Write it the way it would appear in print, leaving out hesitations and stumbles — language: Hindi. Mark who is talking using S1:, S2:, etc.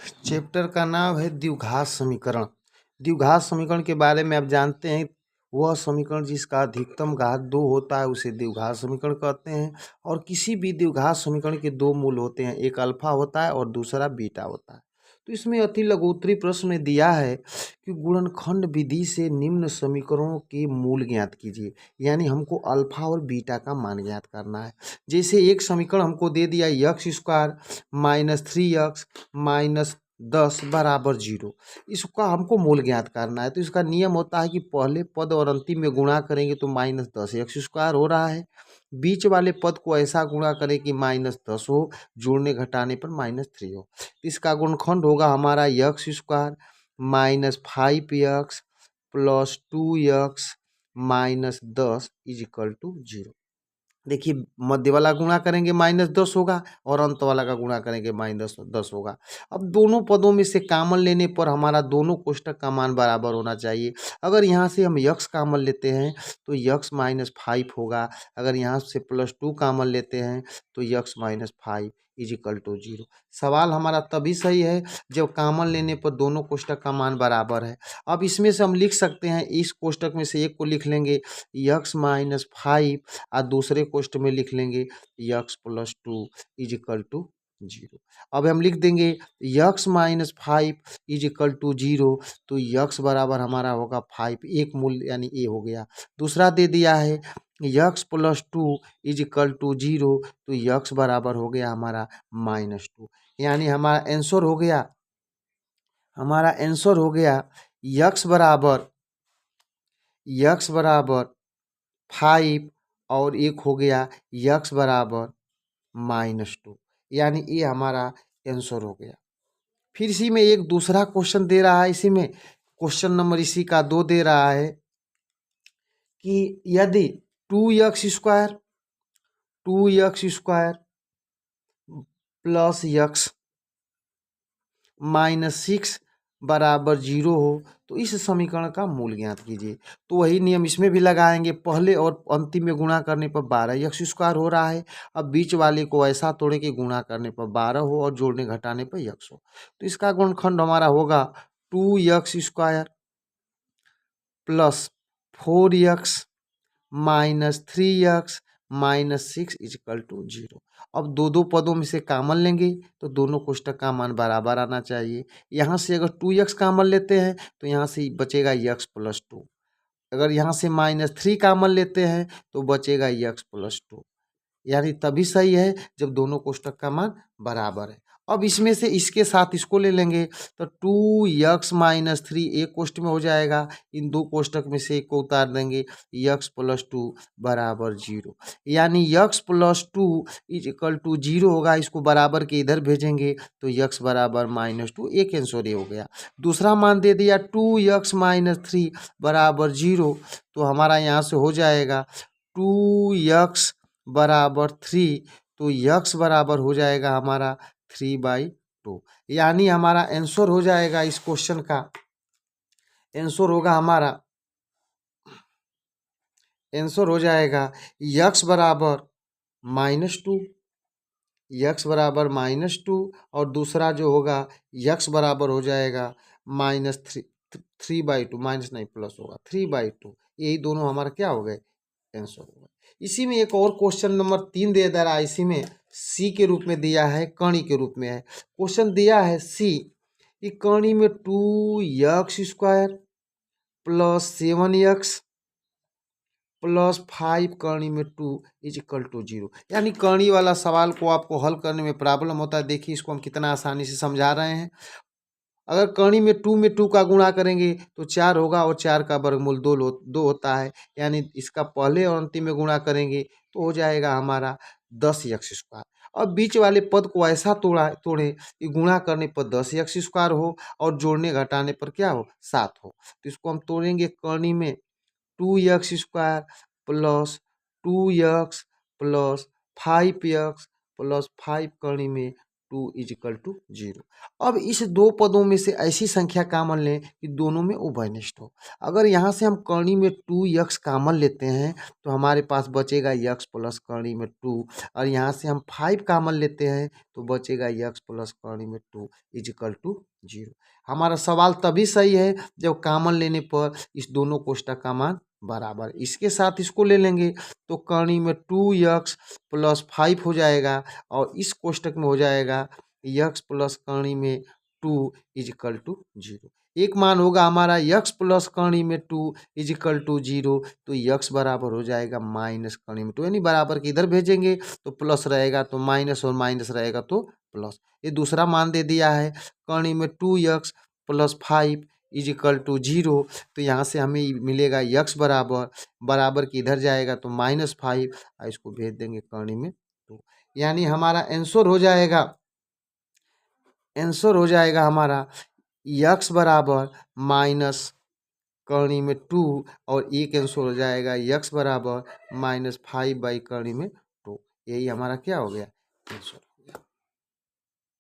S1: चैप्टर का नाम है द्विघात समीकरण। द्विघात समीकरण के बारे में आप जानते हैं, वह समीकरण जिसका अधिकतम घात 2 होता है उसे द्विघात समीकरण कहते हैं। और किसी भी द्विघात समीकरण के दो मूल होते हैं, एक अल्फा होता है और दूसरा बीटा होता है। तो इसमें अति लघुत्तरी प्रश्न में दिया है कि गुणनखंड विधि से निम्न समीकरणों के मूल ज्ञात कीजिए। यानी हमको अल्फा और बीटा का मान ज्ञात करना है। जैसे एक समीकरण हमको दे दिया x square minus 3x minus 10 बराबर 0। इसका हमको मूल ज्ञात करना है। तो इसका नियम होता है कि पहले पद और अंतिम में गुणा करेंगे तो माइनस 10 एक्स स्क्वायर हो रहा है। बीच वाले पद को ऐसा गुणा करें कि माइनस 10 हो, जोड़ने घटाने पर माइनस 3 हो। इसका गुणनखंड होगा हमारा x square minus 5x plus 2x minus 10 is equal to 0। देखिए, मध्य वाला गुणा करेंगे माइनस 10 होगा और अंत वाला का गुणा करेंगे माइनस 10 होगा। अब दोनों पदों में से कामन लेने पर हमारा दोनों कोष्टक का मान बराबर होना चाहिए। अगर यहाँ से हम यक्स कामन लेते हैं तो यक्स माइनस 5 होगा। अगर यहाँ से प्लस 2 कामन लेते हैं तो x minus 5 is equal to 0। सवाल हमारा तभी सही है जब कामन लेने पर दोनों कोष्टक का मान बराबर है। अब इसमें से हम लिख सकते हैं, इस कोष्टक में से एक को लिख लेंगे यक्स माइनस 5 और दूसरे कोष्ट में लिख लेंगे x plus 2 is equal to 0। अब हम लिख देंगे x minus 5 is equal to 0। तो यक्स बराबर हमारा होगा 5, एक मूल्य यानी ए हो गया। दूसरा दे दिया है x plus 2 is equal to 0। तो यक्स बराबर हो गया हमारा माइनस 2। यानी हमारा आंसर हो गया यक्स बराबर 5 और एक हो गया यक्स बराबर माइनस 2। यानी ये हमारा आंसर हो गया। फिर इसी में एक दूसरा क्वेश्चन दे रहा है, इसी में क्वेश्चन नंबर इसी का 2 दे रहा है कि यदि 2x square plus x minus 6 बराबर 0 हो तो इस समीकरण का मूल ज्ञात कीजिए। तो वही नियम इसमें भी लगाएंगे, पहले और अंतिम में गुणा करने पर 12 एक्स स्क्वायर हो रहा है। अब बीच वाले को ऐसा तोड़े कि गुणा करने पर 12 हो और जोड़ने घटाने पर यक्स हो। तो इसका गुणनखंड हमारा होगा 2x square plus 4x minus 3x minus 6 is equal to 0। अब दो दो पदों में से कामन लेंगे तो दोनों कोष्टक का मान बराबर आना चाहिए। यहाँ से अगर 2x कामन लेते हैं तो यहाँ से बचेगा x प्लस 2। अगर यहाँ से माइनस 3 कामन लेते हैं तो बचेगा x प्लस 2। यानी तभी सही है जब दोनों कोष्टक का मान बराबर है। अब इसमें से इसके साथ इसको ले लेंगे तो 2x माइनस 3 एक कोष्ट में हो जाएगा। इन दो कोष्टक में से एक को उतार देंगे, x प्लस 2 बराबर 0। यानी x plus 2 is equal to 0 होगा। इसको बराबर के इधर भेजेंगे तो x बराबर माइनस 2, एक आंसर ये हो गया। दूसरा मान दे दिया 2x माइनस 3 बराबर 0। तो हमारा यहाँ से हो जाएगा 2x बराबर 3। तो यक्स बराबर हो जाएगा हमारा 3/2। यानी हमारा आंसर हो जाएगा, इस क्वेश्चन का आंसर होगा हमारा आंसर हो जाएगा यक्स बराबर -2, यक्स बराबर -2 और दूसरा जो होगा यक्स बराबर हो जाएगा -3/2, माइनस नहीं प्लस होगा 3/2। यही दोनों हमारा क्या हो गए, आंसर होगा। इसी में एक और क्वेश्चन नंबर 3 दे दे रहा है, इसी में सी के रूप में दिया है, कणी के रूप में है। क्वेश्चन दिया है सी कि कणी में 2x square plus 7x plus 5 कणी में 2 इज इक्वल टू 0। यानी कणी वाला सवाल को आपको हल करने में प्रॉब्लम होता है। देखिए इसको हम कितना आसानी से समझा रहे हैं। अगर कणी में 2 का गुणा करेंगे तो 4 होगा और 4 का वर्गमूल 2 होता है। यानी इसका पहले और अंतिम में गुणा करेंगे तो हो जाएगा हमारा 10x स्क्वायर। अब बीच वाले पद को ऐसा तोड़े कि गुणा करने पर 10x स्क्वायर हो और जोड़ने घटाने पर क्या हो, 7 हो। तो इसको हम तोड़ेंगे, कणी में 2x square plus 2x plus 5x plus 5 कणी में 2 इज इक्वल टू 0। अब इस दो पदों में से ऐसी संख्या कामन लें कि दोनों में उभयनिष्ठ हो। अगर यहाँ से हम कर्णी में 2x कामन लेते हैं तो हमारे पास बचेगा x प्लस कर्णी में 2, और यहाँ से हम 5 कामन लेते हैं तो बचेगा x प्लस कर्णी में 2 इज इक्वल टू 0। हमारा सवाल तभी सही है जब कामन लेने पर इस दोनों कोष्टक का मान बराबर। इसके साथ इसको ले लेंगे तो कर्णी में 2x प्लस 5 हो जाएगा, और इस कोष्टक में हो जाएगा x प्लस कर्णी में 2 इज इक्वल टू 0। एक मान होगा हमारा x प्लस कर्णी में 2 इज इक्वल टू 0, तो x बराबर हो जाएगा माइनस कर्णी में 2, यानी बराबर के इधर भेजेंगे तो प्लस रहेगा तो माइनस, और माइनस रहेगा तो प्लस। ये दूसरा मान दे दिया है, कर्णी में 2x plus 5 is equal to 0, तो यहाँ से हमें मिलेगा x बराबर, बराबर के इधर जाएगा तो -5, और इसको भेज देंगे कर्णी में 2, यानी हमारा आंसर हो जाएगा हमारा x बराबर माइनस कर्णी में 2, और एक आंसर हो जाएगा x बराबर -5 बाई कर्णी में 2। यही हमारा क्या हो गया आंसर।